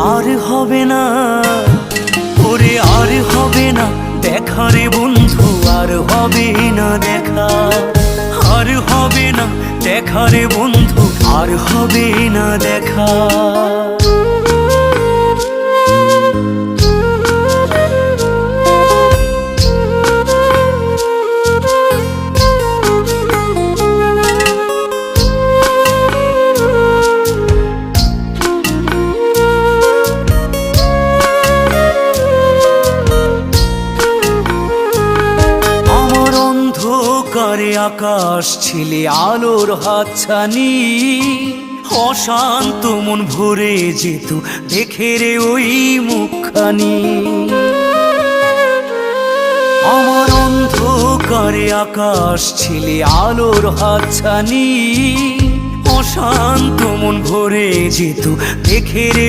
আর হবে না ওরে, আর হবে না দেখা রে বন্ধু, আর হবে না দেখা, আর হবে না দেখা রে বন্ধু, আর হবে না দেখা। অন্ধকারে আকাশ ছিলে আলোর হাতছানি, অশান্ত মন ভরে যেত দেখে রে ওই মুখখানি। আমার অন্ধকারে আকাশ ছিলে আলোর হাতছানি, অশান্ত মন ভরে যেত দেখে রে